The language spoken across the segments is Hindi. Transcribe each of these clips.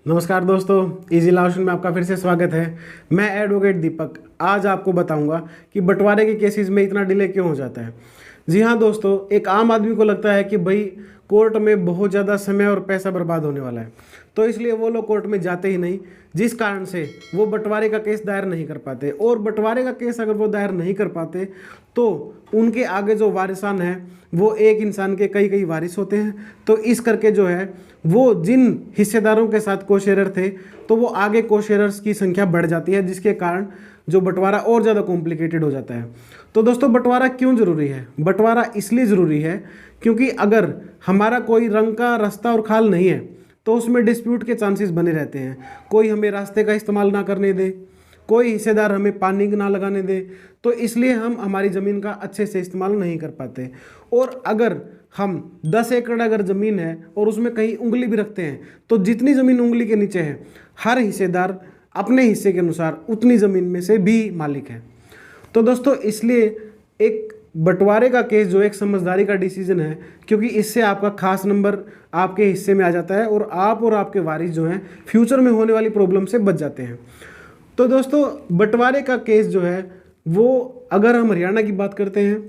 नमस्कार दोस्तों, इजी लॉशन में आपका फिर से स्वागत है। मैं एडवोकेट दीपक आज आपको बताऊंगा कि बंटवारे के केसेस में इतना डिले क्यों हो जाता है। जी हाँ दोस्तों, एक आम आदमी को लगता है कि भाई कोर्ट में बहुत ज़्यादा समय और पैसा बर्बाद होने वाला है, तो इसलिए वो लोग कोर्ट में जाते ही नहीं, जिस कारण से वो बंटवारे का केस दायर नहीं कर पाते। और बंटवारे का केस अगर वो दायर नहीं कर पाते तो उनके आगे जो वारिसान हैं वो एक इंसान के कई कई वारिस होते हैं। तो इस करके जो है वो जिन हिस्सेदारों के साथ कोशेरर थे तो वो आगे कोशेरर्स की संख्या बढ़ जाती है, जिसके कारण जो बंटवारा और ज़्यादा कॉम्प्लिकेटेड हो जाता है। तो दोस्तों, बंटवारा क्यों ज़रूरी है? बंटवारा इसलिए ज़रूरी है क्योंकि अगर हमारा कोई रंग का रास्ता और खाल नहीं है तो उसमें डिस्प्यूट के चांसेस बने रहते हैं। कोई हमें रास्ते का इस्तेमाल ना करने दे, कोई हिस्सेदार हमें पानी ना लगाने दे, तो इसलिए हम हमारी ज़मीन का अच्छे से इस्तेमाल नहीं कर पाते। और अगर हम 10 एकड़ अगर ज़मीन है और उसमें कहीं उंगली भी रखते हैं तो जितनी ज़मीन उंगली के नीचे है हर हिस्सेदार अपने हिस्से के अनुसार उतनी ज़मीन में से भी मालिक है। तो दोस्तों, इसलिए एक बंटवारे का केस जो एक समझदारी का डिसीजन है, क्योंकि इससे आपका खास नंबर आपके हिस्से में आ जाता है और आप और आपके वारिस जो हैं फ्यूचर में होने वाली प्रॉब्लम से बच जाते हैं। तो दोस्तों, बंटवारे का केस जो है वो अगर हम हरियाणा की बात करते हैं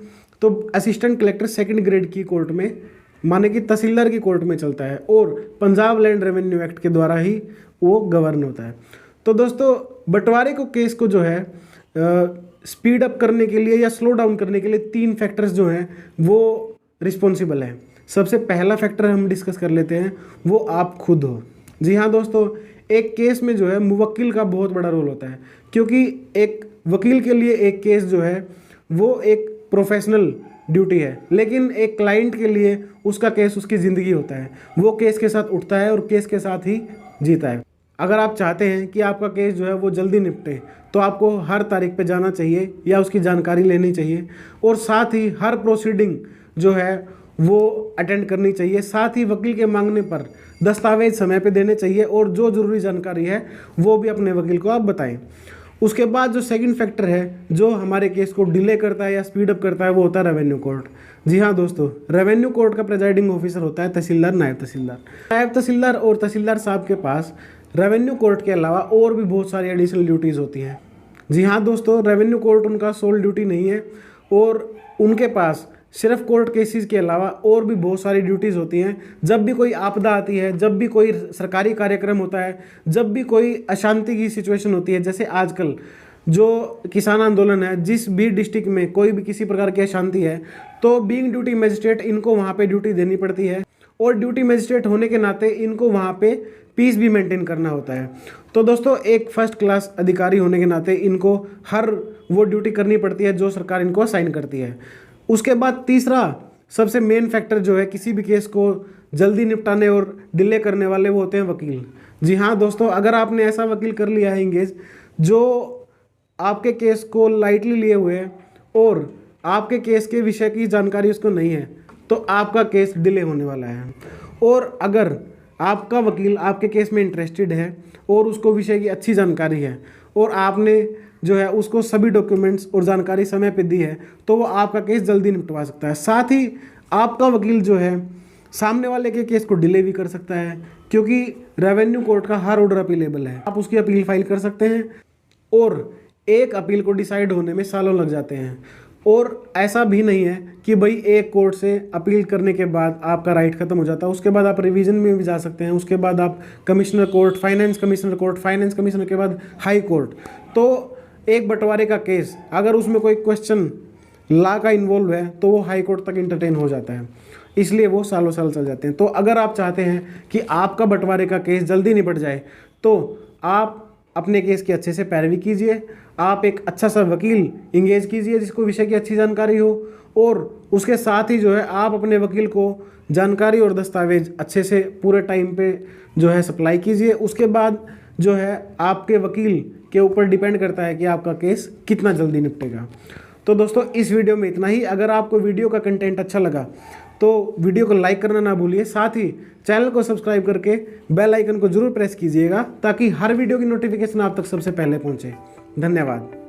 तो असिस्टेंट कलेक्टर सेकंड ग्रेड की कोर्ट में, माने कि तहसीलदार की कोर्ट में चलता है और पंजाब लैंड रेवेन्यू एक्ट के द्वारा ही वो गवर्न होता है। तो दोस्तों, बंटवारे को केस को जो है स्पीड अप करने के लिए या स्लो डाउन करने के लिए 3 फैक्टर्स जो हैं वो रिस्पॉन्सिबल हैं। सबसे पहला फैक्टर हम डिस्कस कर लेते हैं, वो आप खुद हो। जी हाँ दोस्तों, एक केस में जो है मुवक्किल का बहुत बड़ा रोल होता है, क्योंकि एक वकील के लिए एक केस जो है वो एक प्रोफेशनल ड्यूटी है, लेकिन एक क्लाइंट के लिए उसका केस उसकी ज़िंदगी होता है। वो केस के साथ उठता है और केस के साथ ही जीता है। अगर आप चाहते हैं कि आपका केस जो है वो जल्दी निपटे तो आपको हर तारीख पे जाना चाहिए या उसकी जानकारी लेनी चाहिए, और साथ ही हर प्रोसीडिंग जो है वो अटेंड करनी चाहिए। साथ ही वकील के मांगने पर दस्तावेज समय पे देने चाहिए और जो ज़रूरी जानकारी है वो भी अपने वकील को आप बताएं। उसके बाद जो सेकंड फैक्टर है जो हमारे केस को डिले करता है या स्पीड अप करता है वो होता है रेवेन्यू कोर्ट। जी हाँ दोस्तों, रेवेन्यू कोर्ट का प्रिजाइडिंग ऑफिसर होता है तहसीलदार, नायब तहसीलदार। नायब तहसीलदार और तहसीलदार साहब के पास रेवेन्यू कोर्ट के अलावा और भी बहुत सारी एडिशनल ड्यूटीज़ होती हैं। जी हाँ दोस्तों, रेवेन्यू कोर्ट उनका सोल ड्यूटी नहीं है और उनके पास सिर्फ कोर्ट केसेस के अलावा और भी बहुत सारी ड्यूटीज़ होती हैं। जब भी कोई आपदा आती है, जब भी कोई सरकारी कार्यक्रम होता है, जब भी कोई अशांति की सिचुएशन होती है, जैसे आजकल जो किसान आंदोलन है, जिस भी डिस्ट्रिक्ट में कोई भी किसी प्रकार की अशांति है तो बीइंग ड्यूटी मजिस्ट्रेट इनको वहाँ पे ड्यूटी देनी पड़ती है, और ड्यूटी मजिस्ट्रेट होने के नाते इनको वहाँ पे पीस भी मेंटेन करना होता है। तो दोस्तों, एक फर्स्ट क्लास अधिकारी होने के नाते इनको हर वो ड्यूटी करनी पड़ती है जो सरकार इनको असाइन करती है। उसके बाद तीसरा सबसे मेन फैक्टर जो है किसी भी केस को जल्दी निपटाने और डिले करने वाले, वो होते हैं वकील। जी हाँ दोस्तों, अगर आपने ऐसा वकील कर लिया है इंगेज जो आपके केस को लाइटली लिए हुए है और आपके केस के विषय की जानकारी उसको नहीं है, तो आपका केस डिले होने वाला है। और अगर आपका वकील आपके केस में इंटरेस्टेड है और उसको विषय की अच्छी जानकारी है और आपने जो है उसको सभी डॉक्यूमेंट्स और जानकारी समय पे दी है, तो वो आपका केस जल्दी निपटवा सकता है। साथ ही आपका वकील जो है सामने वाले के केस को डिले भी कर सकता है, क्योंकि रेवेन्यू कोर्ट का हर ऑर्डर अपीलेबल है। आप उसकी अपील फाइल कर सकते हैं और एक अपील को डिसाइड होने में सालों लग जाते हैं। और ऐसा भी नहीं है कि भाई एक कोर्ट से अपील करने के बाद आपका राइट खत्म हो जाता है, उसके बाद आप रिवीजन में भी जा सकते हैं, उसके बाद आप commissioner court, finance commissioner court, finance commissioner के बाद हाई कोर्ट। तो एक बंटवारे का केस अगर उसमें कोई क्वेश्चन लॉ का इन्वॉल्व है तो वो हाई कोर्ट तक इंटरटेन हो जाता है, इसलिए वो सालों साल चल जाते हैं। तो अगर आप चाहते हैं कि आपका बंटवारे का केस जल्दी निपट जाए तो आप अपने केस की अच्छे से पैरवी कीजिए, आप एक अच्छा सा वकील इंगेज कीजिए जिसको विषय की अच्छी जानकारी हो, और उसके साथ ही जो है आप अपने वकील को जानकारी और दस्तावेज अच्छे से पूरे टाइम पे जो है सप्लाई कीजिए। उसके बाद जो है आपके वकील के ऊपर डिपेंड करता है कि आपका केस कितना जल्दी निपटेगा। तो दोस्तों, इस वीडियो में इतना ही। अगर आपको वीडियो का कंटेंट अच्छा लगा तो वीडियो को लाइक करना ना भूलिए, साथ ही चैनल को सब्सक्राइब करके बेल आइकन को जरूर प्रेस कीजिएगा ताकि हर वीडियो की नोटिफिकेशन आप तक सबसे पहले पहुंचे। धन्यवाद।